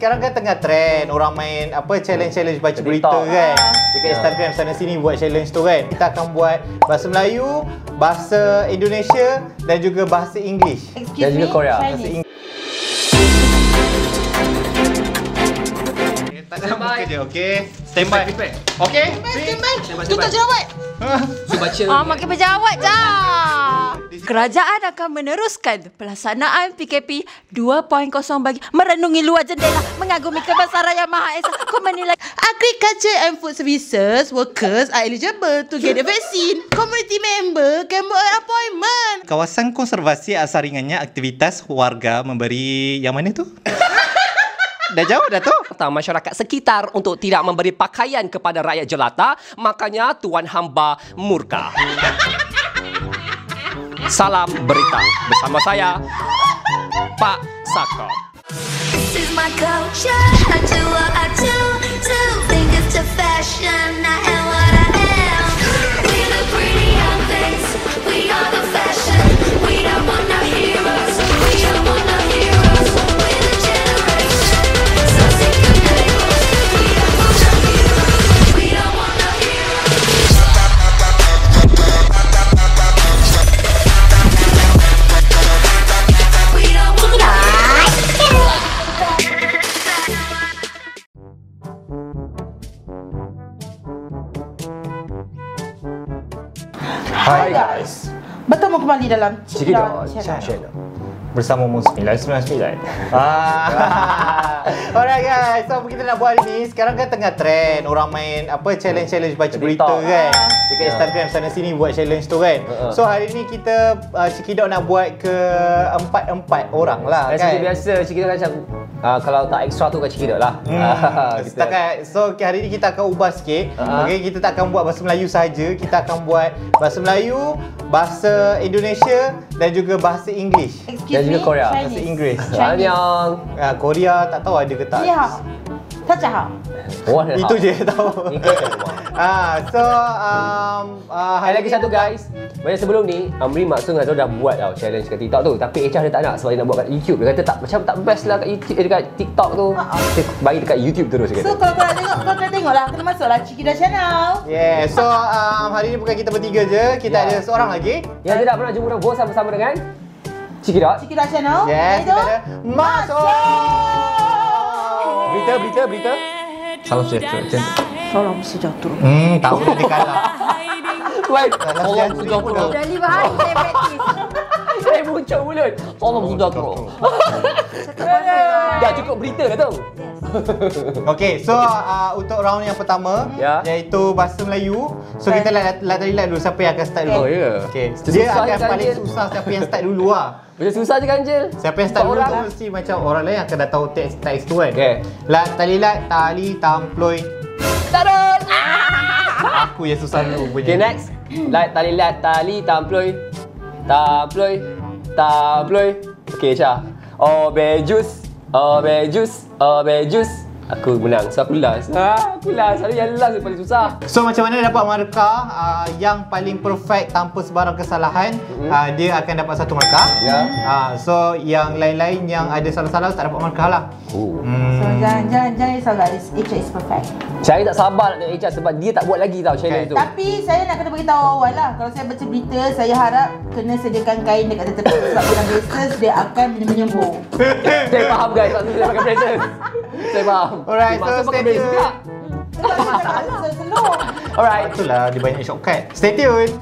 sekarang kan tengah trend orang main apa challenge baca berita kan. Dekat Instagram sana sini buat challenge tu kan. Kita akan buat bahasa Melayu, bahasa Indonesia dan juga bahasa English. Dan juga Korea. Bahasa English. Tak buka je, okey. Stand by. Okey? Stand by. Tutup jerawat. Makin berjawab dah. Kerajaan akan meneruskan pelaksanaan PKP 2.0 bagi merenungi luar jendela, mengagumi kebesaran Yang Maha Esa. Kau menilai Agriculture and food services workers are eligible to get the vaccine. Community member can book an appointment. Kawasan konservasi asal ringannya aktivitas warga memberi yang mana tu? Dah jawab dah tu. Masyarakat sekitar untuk tidak memberi pakaian kepada rakyat jelata, makanya Tuan Hamba murka. Salam berita bersama saya, Pak Saka. This is my culture. I do what I do. Think it's a fashion. I am what I am. We're the pretty young things. We are the fashion. We don't want no heroes. We don't want no heroes. We're the generation. So sick of labels. We don't want no heroes. We don't want no heroes. We don't want no Hai guys. Bertemu kembali dalam Cikidot Channel bersama Mun 999. Alright guys, so apa kita nak buat hari ni? Sekarang kan tengah trend orang main apa challenge baca berita kan. Dekat Instagram sana sini buat challenge tu kan. So hari ni kita Cikidot nak buat ke 4 orang lah kan. Seperti biasa Cikidot kan macam kalau tak extra tu kan Cikidot lah. So hari ni kita akan ubah sikit. Okay, kita tak akan buat bahasa Melayu saja. Kita akan buat bahasa Melayu, bahasa Indonesia dan juga bahasa English. Dan juga Korea. Bahasa Inggris. Annyeong. Korea tak tahu ada ke tak. Ya. Tak cakap. Itu je tahu. So Ada lagi satu guys. Macam sebelum ni Amri Maksud dengan dah buat tau challenge kat TikTok tu, tapi Echah dia tak nak sebab dia nak buat kat YouTube. Dia kata tak macam tak best lah kat YouTube, dekat TikTok tu. Dia bagi dekat YouTube terus dia kata. So kalau kau nak tengok, kau kena tengok lah. Kena masuklah Cikidot Channel. Yeah, so hari ni bukan kita bertiga je, kita ada seorang lagi yang tidak pernah jumpa bos bersama dengan Cikidot Channel. Yes, kita ada Masuk. Berita. Salam sejahtera. Salam sejahtera. Tahu dia kalah. Baik, salam sejahtera. dah 5 hari saya praktis. Saya muncul mulut. Salam sejahtera. Dah cukup berita dah tu. Okay, so untuk round yang pertama iaitu bahasa Melayu. So kita lihat dulu siapa yang akan start dulu. Oh ya. Okay, dia akan paling susah siapa yang start dulu lah. Macam susah je ganjil. Siapa yang start dulu tu mesti macam orang lain akan dah tahu teks tu kan. Okay. Tali tamploy. Tarun. Aku yang susah dulu bunyi. Okay, next. Tali tamploy. Okay, Syah. Obejus. Aku menang. So aku last. Aku last. Selalu yang last yang paling susah. So macam mana dapat markah yang paling perfect tanpa sebarang kesalahan, dia akan dapat 1 markah. So yang lain-lain yang ada salah-salah tak dapat markah lah. So jangan risau guys. Echah is perfect. Saya tak sabar nak tengok Echah sebab dia tak buat lagi tau challenge tu. Tapi saya nak kena beritahu awal lah. Kalau saya baca berita, saya harap kena sediakan kain dekat tepi sebab dalam braces dia akan menyembur. Saya faham guys, maksud saya pakai braces. Saya faham. Alright, so stay tune. Tak masalah, saya slow. Alright. Itulah dia banyak shortcut. Stay tune.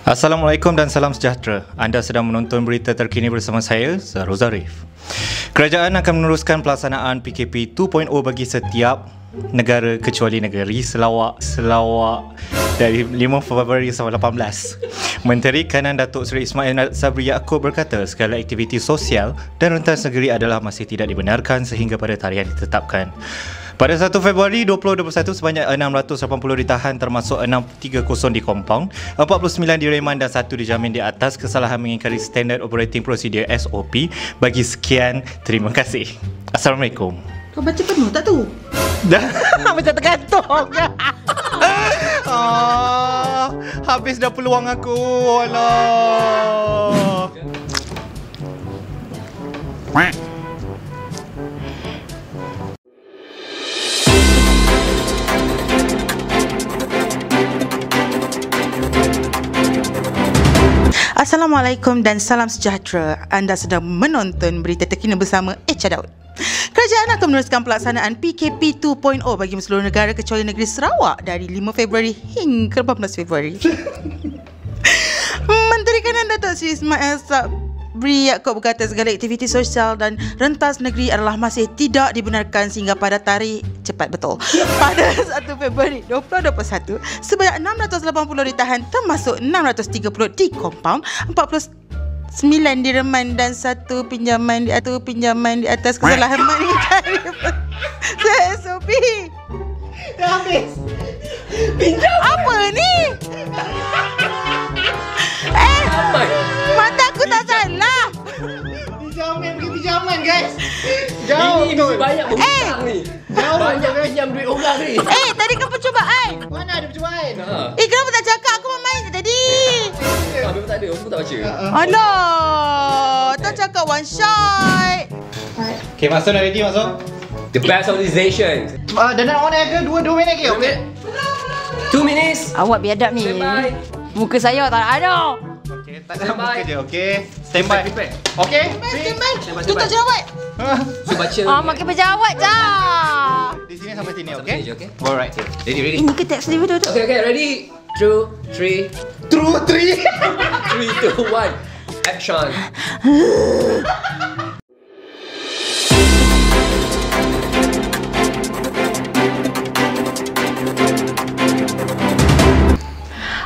Assalamualaikum dan salam sejahtera. Anda sedang menonton berita terkini bersama saya, Zarul Zarif. Kerajaan akan meneruskan pelaksanaan PKP 2.0 bagi setiap negara kecuali negeri Sarawak dari 5 Februari sampai 18. Menteri Kanan Datuk Seri Ismail Sabri Yaakob berkata segala aktiviti sosial dan rentas negeri adalah masih tidak dibenarkan sehingga pada tarikh yang ditetapkan. Pada 1 Februari 2021, sebanyak 680 ditahan termasuk 630 di Kompang, 49 direman dan 1 dijamin di atas kesalahan mengingkari Standard Operating Procedure SOP. Bagi sekian, terima kasih. Assalamualaikum. Kau baca penuh tak tu? Dah macam tergantung. Allah, habis dah peluang aku. Alah. Assalamualaikum dan salam sejahtera. Anda sedang menonton berita terkini bersama Echa Daud. Kerajaan akan meneruskan pelaksanaan PKP 2.0 bagi seluruh negara kecuali negeri Sarawak dari 5 Februari hingga 18 Februari. Menteri Kanan Datuk Seri Ismail Sabri Yaakob berkata segala aktiviti sosial dan rentas negeri adalah masih tidak dibenarkan sehingga pada tarikh cepat betul. Pada 1 Februari 2021, sebanyak 680 ditahan termasuk 630 di kompaun, 49 direman dan satu pinjaman di atas kesalahan mengingkari SOP. Dah habis. Pinjam apa ni? Mata aku tak salah. Pinjaman pergi pinjaman, guys. Jauh Ini betul. banyak berhutang ni. Banyak pinjam duit orang ni. Tadi kan percubaan. Mana ada percubaan? Kenapa tak cakap aku main je tadi? Memang tak ada, aku tak baca. Alah, tak cakap one shot. Okay, masuk dah ready masuk. The best organization. Dah nak on air ke? 2 minit lagi. Okay. 2 minutes. Awak biadab ni. Standby. Muka saya tak ada. Okay, tak ada Standby. muka je. Okay. Standby. Prepare. Okay. Tutup jerawat. So baca. Makin berjawab je. Di sini sampai sini, okay? Okay. Alright. Ready. Ini ke teks dia tu. Okay, ready. 2, 3. True 3. 3, 2, 1. Action.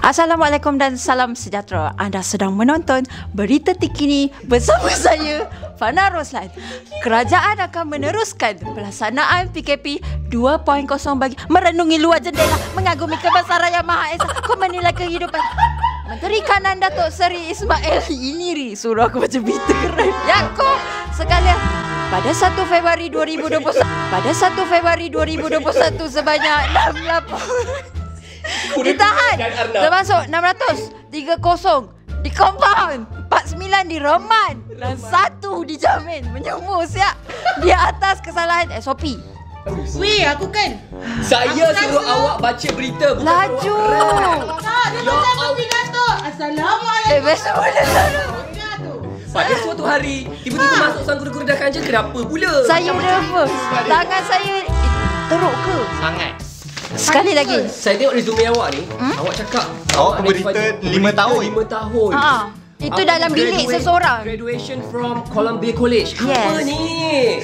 Assalamualaikum dan salam sejahtera. Anda sedang menonton berita terkini bersama saya, Fana Roslan. Kerajaan akan meneruskan pelaksanaan PKP 2.0 bagi merenungi luar jendela, mengagumi kebesaran Yang Maha Esa, kau menilai kehidupan. Menteri Kanan Datuk Seri Ismail ini suruh aku baca berita keren. Yaakob sekalian. Pada 1 Februari 2021 sebanyak 68 ditahan termasuk 630 di kompaun, 49 di reman dan 1 dijamin menyembuh siap di atas kesalahan SOP. Weh, aku kan. Saya suruh awak baca berita. bukan Laju. suruh awak rap. Dia macam pidato. Assalamualaikum. Besok boleh lalu. Pada suatu hari tiba-tiba masuk sang guru-guru dah kanjeng. Kenapa pula? Saya nervous. Tangan saya teruk ke? Sangat. Sekali lagi. Saya tengok resume awak ni. Awak cakap Awak berita 5 tahun. 5 tahun. Itu Awak dalam bilik seseorang. Graduation from Columbia College. Apa Yes. ni?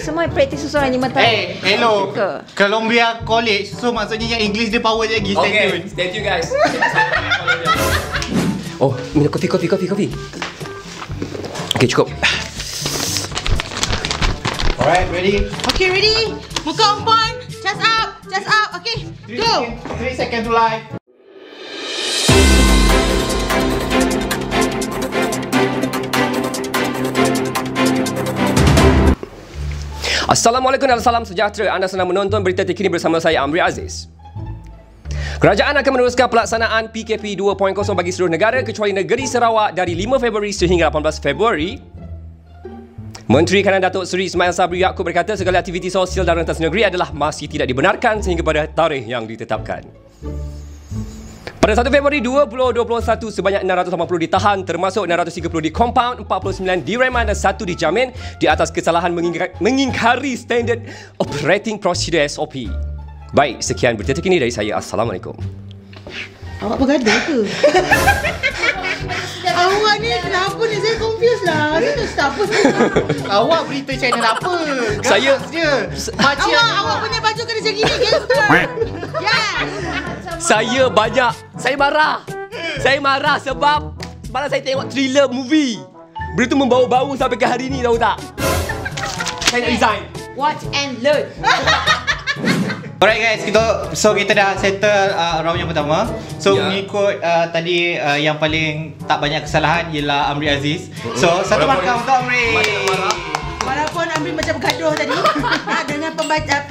Semua praktis seseorang 5 tahun. Hello. Ke? Columbia College. So maksudnya yang English dia power je lagi. Stay Okay, tune. stay tuned guys. Oh, minum kopi. Okay, cukup. Alright, ready? Okay, ready? Muka on. Chest up. Okay, go. 3 seconds to live. Assalamualaikum dan salam sejahtera. Anda sedang menonton berita terkini bersama saya, Amri Aziz. Kerajaan akan meneruskan pelaksanaan PKP 2.0 bagi seluruh negara kecuali negeri Sarawak dari 5 Februari sehingga 18 Februari. Menteri Kanan Datuk Seri Ismail Sabri Yaakob berkata segala aktiviti sosial dan rentas negeri adalah masih tidak dibenarkan sehingga pada tarikh yang ditetapkan. Pada 1 Februari 2021, sebanyak 680 ditahan termasuk 630 di kompaun, 49 direman dan 1 dijamin di atas kesalahan mengingkari Standard Operating Procedure SOP. Baik, sekian berita terkini dari saya. Assalamualaikum. Awak bergaduh ke? Awak ni kenapa ni? Saya confused lah. Saya tak start apa. Awak berita channel apa? Saya- Ganas je. Makcik Awak punya baju kena macam gini, gangster. Yes. Saya marah sebab semalam saya tengok thriller movie. Benda tu membau-bau sampai ke hari ni, tahu tak? Saya nak resign. Watch and learn. Alright guys, kita dah settle round yang pertama. So mengikut tadi yang paling tak banyak kesalahan ialah Amri Aziz. So satu markah untuk Amri. Walaupun Lawan Amri macam gaduh tadi dengan pembaca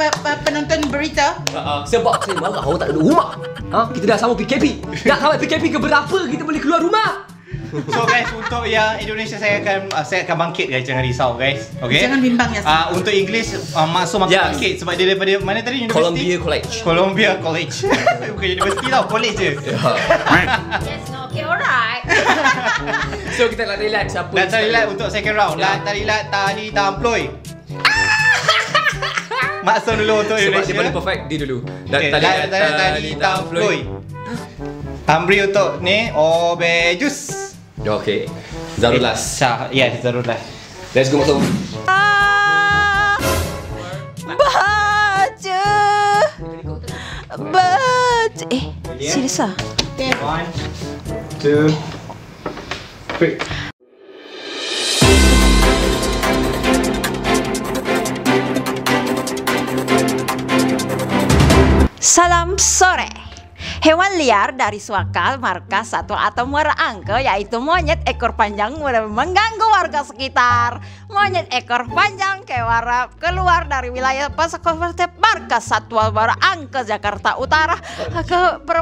penonton berita. Sebab saya marah awak tak ada rumah. Kita dah sama PKP. Nak sampai PKP ke berapa kita boleh keluar rumah? So guys, untuk yang Indonesia saya akan bangkit guys, jangan risau guys. Okay? Jangan bimbang ya. Untuk English Maksum akan bangkit sebab dia daripada mana tadi universiti? Columbia College. Bukan universiti tau, college je. Yes, no, okay, alright. So kita nak relax siapa? Dan talilat untuk second round. Talilat tali tamploy. Maksum dulu untuk Sebab Indonesia. dia paling perfect, dia dulu. Okay, tali tamploy. Amri untuk ni Obejus. Okay. Zarul last. Yes, Zarul last. Let's go Maksum. Baca. Serius ah? 1, 2, 3. Salam sore. Hewan liar dari suaka markas satwa atau muara angke yaitu monyet ekor panjang mulai mengganggu warga sekitar. Monyet ekor panjang keluar dari wilayah konservasi markas satwa muara angke Jakarta Utara ke pada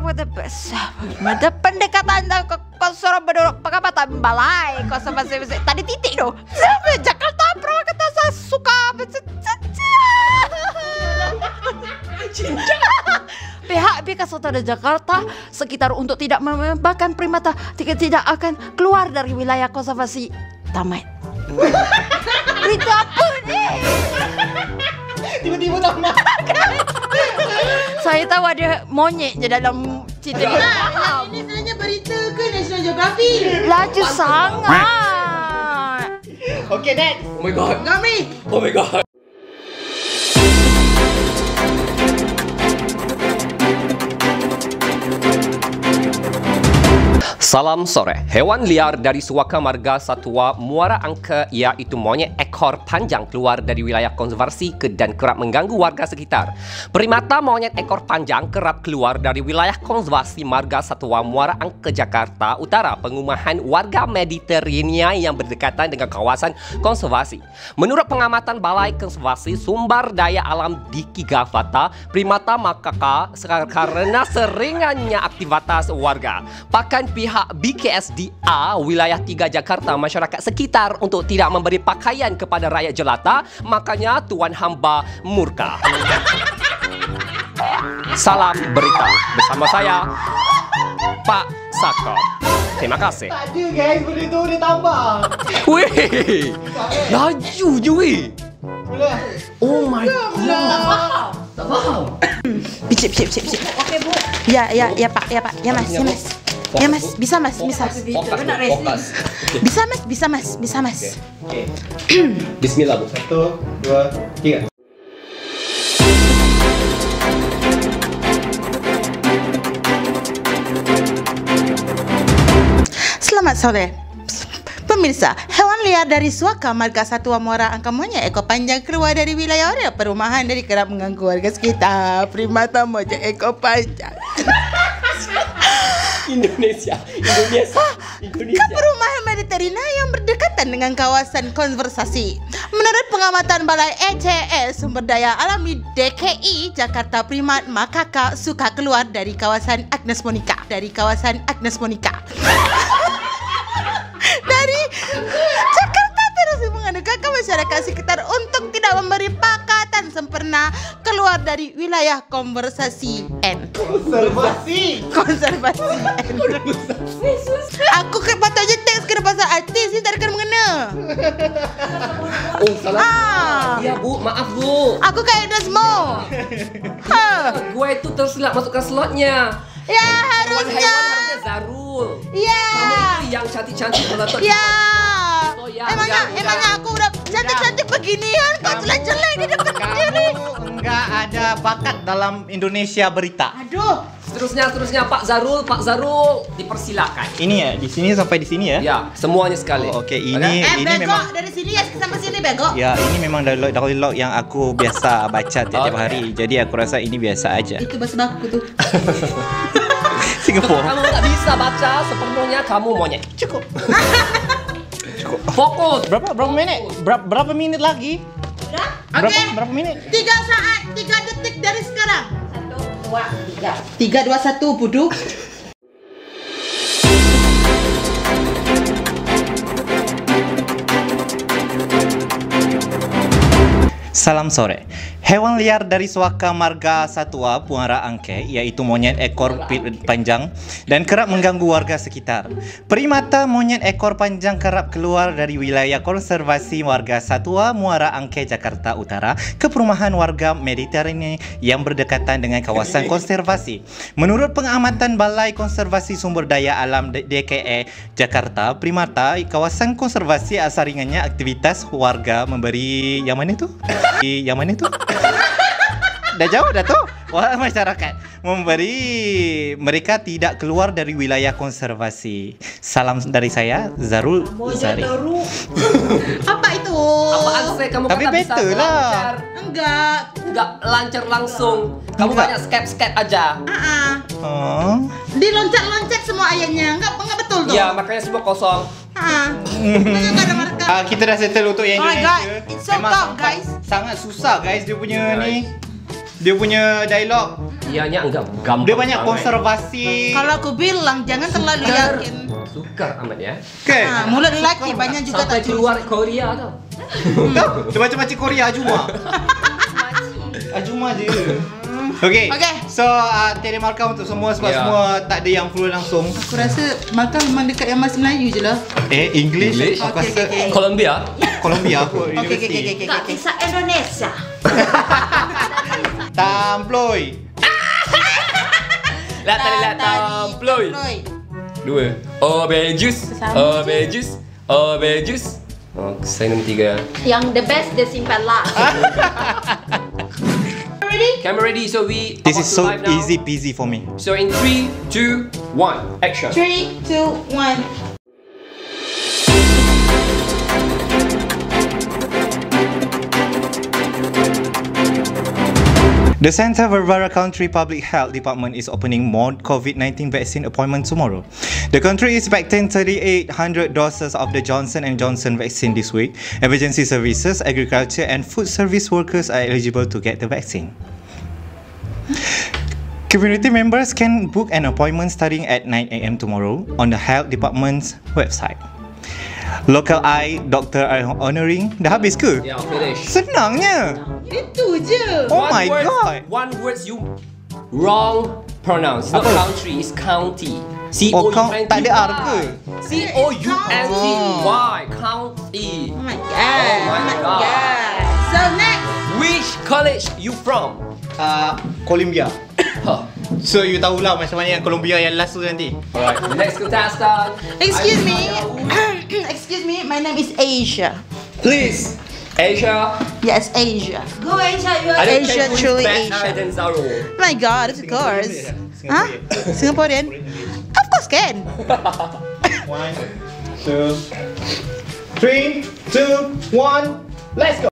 pendekatan ke konservasi pengamatan balai konservasi tadi titik doh. Jakarta Purwakarta saya suka pihak BKSDA Jakarta sekitar untuk tidak membakar primata tidak akan keluar dari wilayah konservasi taman. Berita apa ni? Tiba-tiba tamat. Saya tahu ada monyet je dalam cerita ni. Ini sebenarnya berita ke National Geographic? Laju sangat. Okay, next. Oh my god. Amri. Oh my god. Salam sore. Hewan liar dari suaka marga satwa Muara Angke iaitu monyet ekor panjang keluar dari wilayah konservasi dan kerap mengganggu warga sekitar. Primata monyet ekor panjang kerap keluar dari wilayah konservasi marga satwa Muara Angke Jakarta Utara, pengumahan warga Mediterania yang berdekatan dengan kawasan konservasi. Menurut pengamatan Balai Konservasi Sumber Daya Alam Diki Gafata, primata makaka karena seringannya aktivitas warga. Bahkan pihak BKSDA wilayah 3 Jakarta masyarakat sekitar untuk tidak memberi pakaian kepada rakyat jelata, makanya tuan hamba murka. Salam berita bersama saya Pak Saka. Terima kasih. Tak ada guys, benda tu dia tambah. Weh, laju je weh. Oh my god. Tak faham. Picit. Okey, Bu. Ya, Pak. Ya, Mas. Ya, Mas. Ya, Mas. Bisa, Mas. Bisa. Fokus. Bisa, Mas. Okay. Bismillah, Bu. 1, 2, 3. Selamat sore. Pemirsa, hewan liar dari suaka marga satwa Muara Angke monyet ekor panjang keluar dari wilayah area perumahan dari kerap mengganggu warga sekitar. Primata monyet ekor panjang. Indonesia. Ke perumahan Mediterania yang berdekatan dengan kawasan konservasi. Menurut pengamatan Balai ECS Sumber Daya Alam DKI Jakarta, primat makaka suka keluar dari kawasan Agnes Monica. Dari Jakarta terus mengadukan ke masyarakat sekitar untuk tidak memberi pakatan sempurna keluar dari wilayah konservasi N. Konservasi N. Aku patutnya teks kena pasal artis ni tak ada kena mengena. Oh, salah. Ya, Bu. Maaf, Bu. Aku kayak Desmo. Gue itu tersilap masukkan slotnya. Ya, Hewan harusnya. harusnya Zarul. Ya. Kamu itu yang cantik-cantik meletot. Ya. Oh, ya, Emangnya aku udah cantik-cantik beginian kok jelek-jelek di depan dia ni. Enggak ada bakat dalam Indonesia berita. Aduh. Seterusnya Pak Zarul dipersilakan. Ini ya, di sini sampai di sini ya. Ya, semuanya sekali. Oh, okey, ini Bego memang dari sini ya sampai sini bego. ya, ini memang dialog yang aku biasa baca tiap hari. Jadi aku rasa ini biasa aja. Itu bahasa baku tuh. Singapura. Kamu nggak bisa baca sepenuhnya, kamu monyet. Cukup. Fokus. Berapa minit? Berapa minit lagi? Berapa minit? 3 saat, 3 detik dari sekarang. 1, 2, 3. 3, 2, 1, Pudu. Salam sore. Hewan liar dari suaka marga satwa Muara Angke iaitu monyet ekor panjang dan kerap mengganggu warga sekitar. Primata monyet ekor panjang kerap keluar dari wilayah konservasi warga satwa Muara Angke Jakarta Utara ke perumahan warga Mediterania yang berdekatan dengan kawasan konservasi. Menurut pengamatan Balai Konservasi Sumber Daya Alam DKE Jakarta, primata kawasan konservasi asal ringannya aktivitas warga memberi yang mana tu? Yang mana tu? Dah jauh dah tu. Wah, masyarakat memberi mereka tidak keluar dari wilayah konservasi. Salam dari saya, Zarul Zari. Apa itu? Apaan sih kamu Tapi kata bisa better lah. lancar? Enggak. Lancar langsung. Kamu Enggak. banyak skep aja. Oh. Diloncat-loncat semua ayatnya. Enggak betul tu. Ya, makanya semua kosong. Enggak ada markah. Kita dah settle untuk yang Oh my Indonesia. God, it's so tough, guys. Sangat susah guys dia punya ni. Dia punya dialog. Ianya enggak gampang. Dia banyak sangat. konservasi. Kalau aku bilang jangan terlalu yakin. Sukar amat ya. Kan? Mulut lelaki banyak juga Sampai tak keluar Korea tau. Dia macam-macam Korea Ajuma. Ajuma je. Okay. Okay. So telemarkah untuk semua sebab Ya. semua tak ada yang follow langsung. Aku rasa markah memang dekat yang masih Melayu je lah. English. English? Aku Okay, rasa okay, okay. Colombia. Columbia aku Okay. universiti. Kak kisah Indonesia. Tamploy. Lihat tadi lihat tamploy. Dua. Obejus. Obejus. Obejus. Oh, saya nombor 3. Yang the best dia simpan lah. Camera ready, so we This about is to so live now. easy peasy for me. So in 3, 2, 1, action. 3, 2, 1. The Santa Barbara County Public Health Department is opening more COVID-19 vaccine appointments tomorrow. The country is expecting 3,800 doses of the Johnson & Johnson vaccine this week. Emergency services, agriculture and food service workers are eligible to get the vaccine. Community members can book an appointment starting at 9 a.m. tomorrow on the Health Department's website. Local eye doctor are honoring. Dah habis ke? Yeah, finish. Senangnya. Itu je. Oh my god. One word you wrong pronounce. Not Apa? country, it's county. Oh, C-O-U-N-T-Y. tak ada R ke? C-O-U-N-T-Y. County. Oh my god. Oh my god. So next. Which college you from? Columbia. Huh. So you tahulah macam mana yang Columbia yang last tu nanti. Alright, next contestant. Excuse me. Excuse me. My name is Asia. Please. Asia. Yes, Asia. Go Asia, you I are don't Asia, think who is truly better Asia. than Zaro. My god, of course. Huh? Singaporean? Of course can. 1, 2, 3, 2, 1, let's go.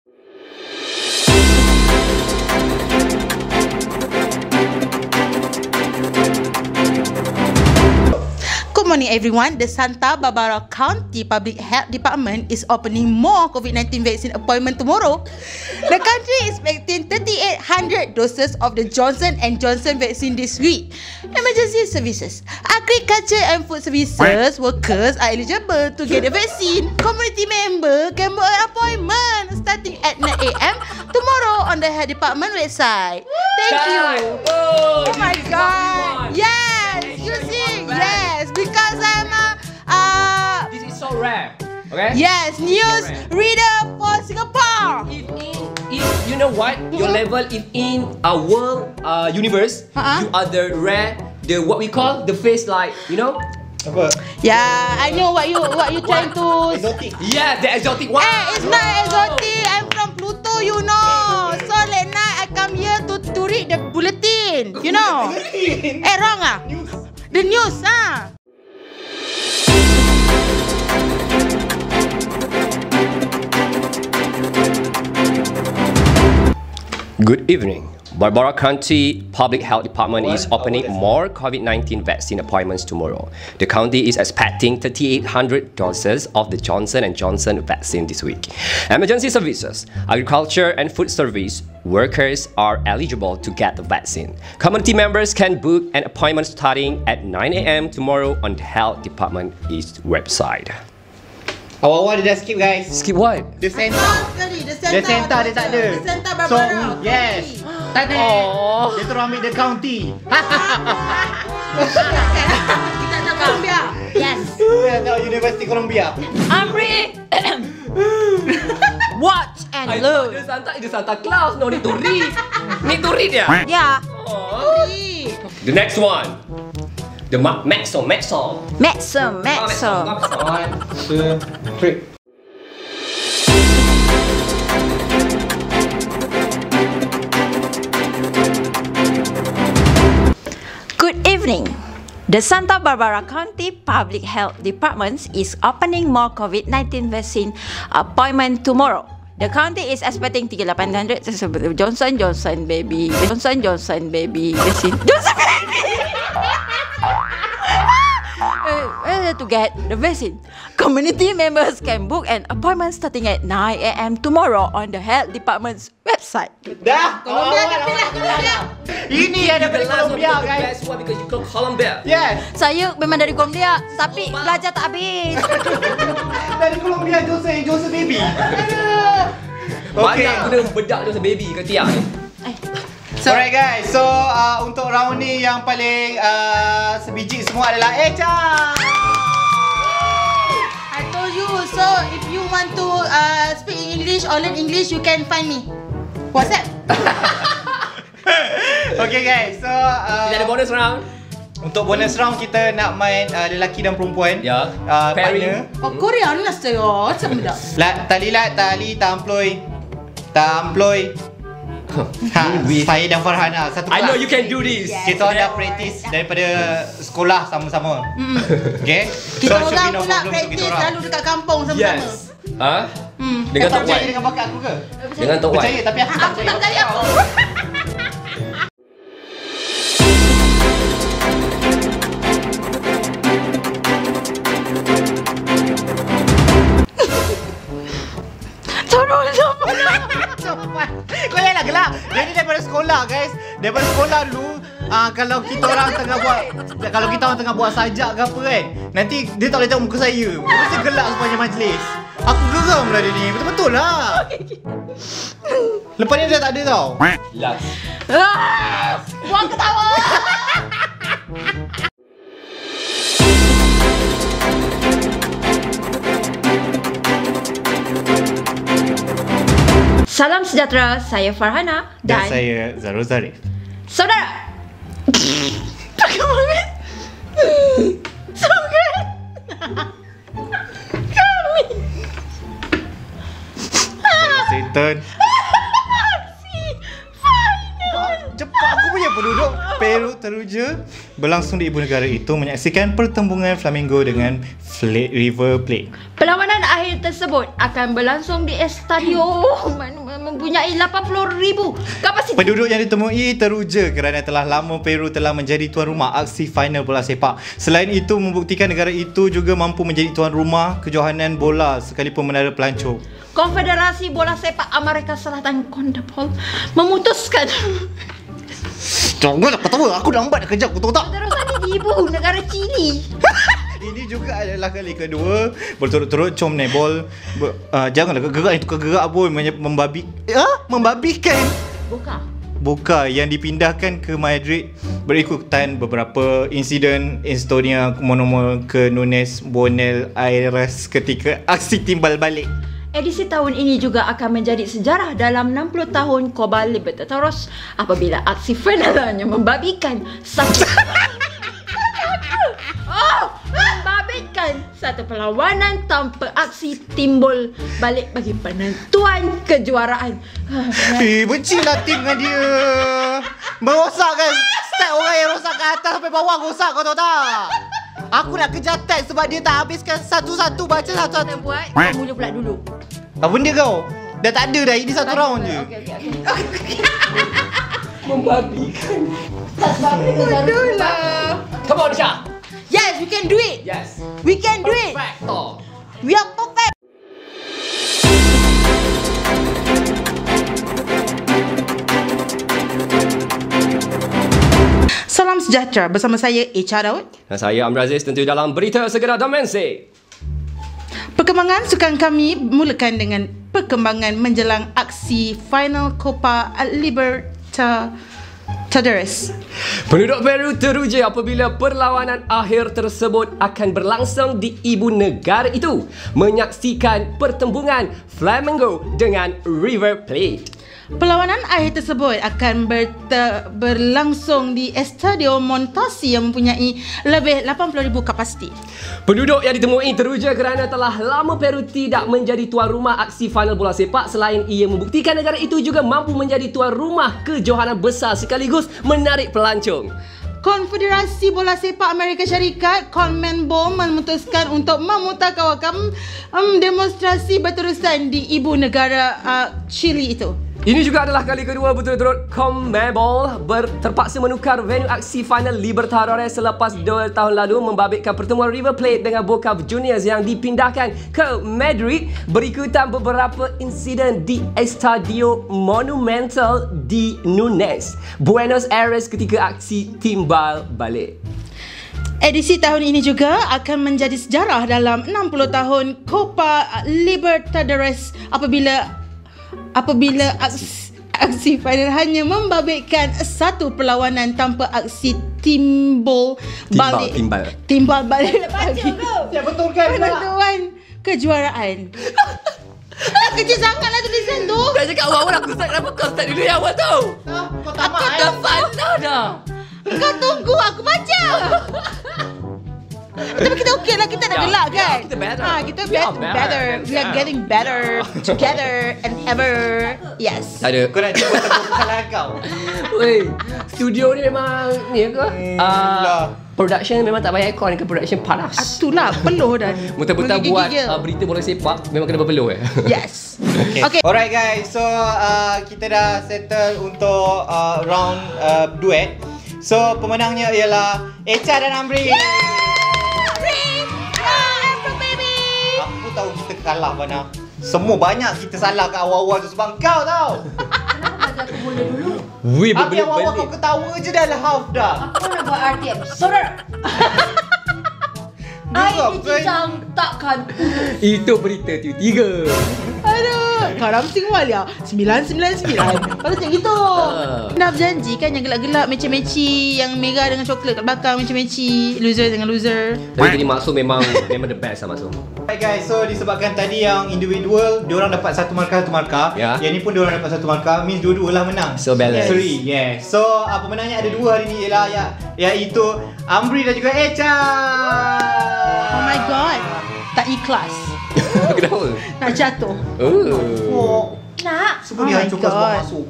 Good morning everyone. The Santa Barbara County Public Health Department is opening more COVID-19 vaccine appointment tomorrow. The country is expecting 3,800 doses of the Johnson & Johnson vaccine this week. Emergency services, agriculture and food services workers are eligible to get the vaccine. Community member can book an appointment starting at 9 a.m. tomorrow on the Health Department website. Thank you. Oh, Oh my god. Yes, you see, yes, because I'm This is so rare. Okay? yes, news reader for Singapore. If you know what, your level if in a world universe, Uh-huh. you are the rare, the what we call the face like, you know? Apa? Yeah, I know what you trying to. Exotic. Yeah, the exotic one. It's not exotic. I'm from Pluto, you know. So late night I come here to read the bulletin. You know. Wrong ah? The news ah. Good evening. Barbara County Public Health Department is opening more COVID-19 vaccine appointments tomorrow. The county is expecting 3,800 doses of the Johnson & Johnson vaccine this week. Emergency services, agriculture and food service workers are eligible to get the vaccine. Community members can book an appointment starting at 9 a.m. tomorrow on the Health Department East website. Awal-awal dia dah skip guys. Skip what? The center. Sekali, the The center dia tak ada. The center So, Barbara. yes. Tak ada. Dia terus ambil the county. Kita nak Columbia. Yes. Dia tahu University Columbia. Amri. Watch and learn. Dia Santa Claus, no need to read. Need to read ya? Yeah. The next one. The Maxo. Maxim. 1, 2, 3. Good evening. The Santa Barbara County Public Health Department is opening more COVID-19 vaccine appointment tomorrow. The county is expecting 3,800 Johnson baby vaccine. To get the vaccine, community members can book an appointment starting at 9 a.m. tomorrow on the Health Department's website. Dah. Columbia dah pilih Columbia. Ini ada dari Columbia guys. Best one because you come Columbia. Yes. Saya memang dari Columbia, tapi belajar tak habis. Dari Columbia Joseph baby. Banyak guna bedak tu baby ke tiang ni. Alright guys, so untuk round ni yang paling sebiji semua adalah Echa. I told you, so if you want to speak English or learn English, you can find me. WhatsApp. Okay guys, so Kita ada bonus round. untuk bonus round kita nak main lelaki dan perempuan. Ya. Partner. Oh, Korea ni lah saya. Macam dah. Tali tamploy. Saya dan Farhana satu kelas. I know you can do this. Kita dah praktis daripada sekolah sama-sama. Okay. Kita should be orang no pula problem untuk kita praktis orang. selalu dekat kampung sama-sama. Yes. Ha? Dengan Kau Tok percaya Wan. dengan bakat aku ke? Dengan Tok Wan. Percaya tapi aku tak Aku tak percaya. percaya. Tolong siapa? Kau janganlah gelak. Dia ni daripada sekolah guys. Daripada sekolah dulu kalau kita orang tengah buat sajak ke apa kan, nanti dia tak boleh tengok muka saya. Mesti gelak sepanjang majlis. Aku geram lah dia ni. Betul-betul lah. Lepas ni dia tak ada tau. Last. Buang ketawa. Salam sejahtera, saya Farhana Dan dan saya Zarul Zarif. saudara. Satan. Cepat aku punya penduduk Peru teruja berlangsung di ibu negara itu menyaksikan pertembungan flamingo dengan River Plate. Perlawanan akhir tersebut akan berlangsung di Estadio mempunyai 80,000 kapasiti. Penduduk yang ditemui teruja kerana telah lama Peru telah menjadi tuan rumah aksi final bola sepak. Selain itu membuktikan negara itu juga mampu menjadi tuan rumah kejohanan bola sekalipun menara pelancong. Konfederasi Bola Sepak Amerika Selatan CONMEBOL memutuskan Janganlah ketawa, aku lambat nak kerja, aku tahu tak? terusan di ibu negara Chili. Ini juga adalah kali kedua berturut-turut CONMEBOL janganlah gerak itu gerak pun membabikan Boca yang dipindahkan ke Madrid berikutan beberapa insiden Estonia monomer ke Nunes Buenos Aires ketika aksi timbal balik. Edisi tahun ini juga akan menjadi sejarah dalam 60 tahun Copa Libertadores apabila aksi finalnya membabikan satu perlawanan tanpa aksi timbul balik bagi penentuan kejuaraan. Bencilah tim dengan dia. Merosakkan stat orang yang rosak ke atas sampai bawah rosak, kau tahu tak? Aku nak kejar tag sebab dia tak habiskan satu-satu baca satu-satu. Kita buat, kau mula pula dulu. Apa benda kau? Dah tak ada dah, ini satu round je. Okey. Membabikan. Bodoh lah. Come on, Syah. Yes, we can do it. Yes. We can do it. Perfecto. We are perfect. Salam sejahtera bersama saya Echa Daud. Dan saya Amir Aziz, tentu dalam berita segera Dimensi. Perkembangan sukan kami mulakan dengan perkembangan menjelang aksi final Copa Libertadores. Penduduk Peru teruja apabila perlawanan akhir tersebut akan berlangsung di ibu negara itu, menyaksikan pertembungan Flamengo dengan River Plate. Perlawanan akhir tersebut akan berlangsung di Estadio Montasi yang mempunyai lebih 80,000 kapasiti. Penduduk yang ditemui teruja kerana telah lama Peru tidak menjadi tuan rumah aksi final bola sepak, selain ia membuktikan negara itu juga mampu menjadi tuan rumah kejohanan besar sekaligus menarik pelancong. Konfederasi Bola Sepak Amerika Syarikat (CONMEBOL) memutuskan untuk memutakawakan demonstrasi berterusan di ibu negara Chile itu. Ini juga adalah kali kedua berturut-turut CONMEBOL terpaksa menukar venue aksi final Libertadores selepas 2 tahun lalu membabitkan pertemuan River Plate dengan Boca Juniors yang dipindahkan ke Madrid berikutan beberapa insiden di Estadio Monumental di Núñez, Buenos Aires ketika aksi timbal balik. Edisi tahun ini juga akan menjadi sejarah dalam 60 tahun Copa Libertadores apabila aksi final hanya membabitkan satu perlawanan tanpa aksi timbal balik lagi. Ya betul kan? Penentuan kejuaraan. Kecil sangatlah tulisan tu. Dah cakap awal-awal aku start, kenapa kau start dulu yang awal tu? Kau tak Aku dah salah dah. Kau tunggu aku baca. Tapi kita okey lah, kita dah gelak kan? Kita better. Kita We are better. We are getting better together and ever. Yes. Tak ada. Kau nak cuba tebuk kesalahan kau. Weh, studio ni memang ni ke? lah. Production memang tak payah aircon ke, production panas. Itulah peluh dan Mentang-mentang buat menggigil. berita bola sepak memang kena berpeluh Yes. Okay. Alright guys, so kita dah settle untuk round duet. So pemenangnya ialah Echa dan Amri. Aku tahu kita kalah Bana. Semua banyak kita salah kat awal-awal tu sebab kau tau. Weh, Habis awal-awal kau ketawa je dah half dah. Aku nak buat RTM. Saudara. Ai dijang takkan. Itu berita tu 3. Aduh, kau ramsing walia 999. Kalau macam gitu. Dah berjanji kan yang gelap-gelap meci-meci, yang merah dengan coklat kat belakang meci-meci, loser dengan loser. Tapi tadi Maksum memang the best lah Maksum. Alright guys, so disebabkan tadi yang individual diorang dapat satu markah. Ya. Yang ni pun diorang dapat satu markah, means dua-dua lah menang. So balance. Sorry, yeah. So pemenangnya ada dua hari ni ialah iaitu Amri dan juga Echa. Oh my god. Tak ikhlas. Kenapa? Nak jatuh. Oh. Nak. Semua Oh my dihancurkan semua God. masuk.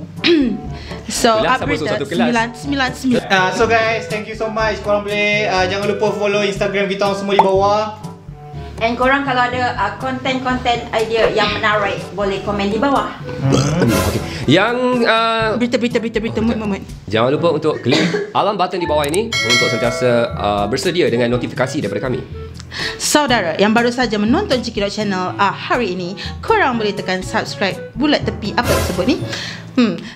So, Kelas sama masuk satu kelas. 999. So guys, thank you so much. Korang boleh jangan lupa follow Instagram kita orang semua di bawah. And korang kalau ada konten-konten idea yang menarik, boleh komen di bawah. Yang Berita moment. jangan lupa untuk klik alarm button di bawah ini untuk sentiasa bersedia dengan notifikasi daripada kami. Saudara yang baru saja menonton Cekidot Channel hari ini, korang boleh tekan subscribe bulat tepi apa tersebut ni.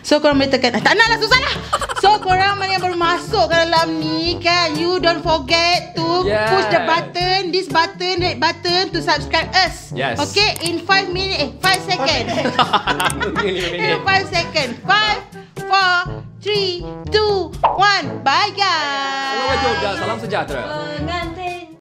So korang boleh tekan, tak nak lah, susah lah. So korang yang baru masuk ke dalam ni kan, you don't forget to push the button, this button, red button to subscribe us. Yes. Okay, in 5 minutes, 5 seconds. In 5 seconds. 5, 4, 3, 2, 1. Bye guys. Assalamualaikum dan salam sejahtera. Pengantin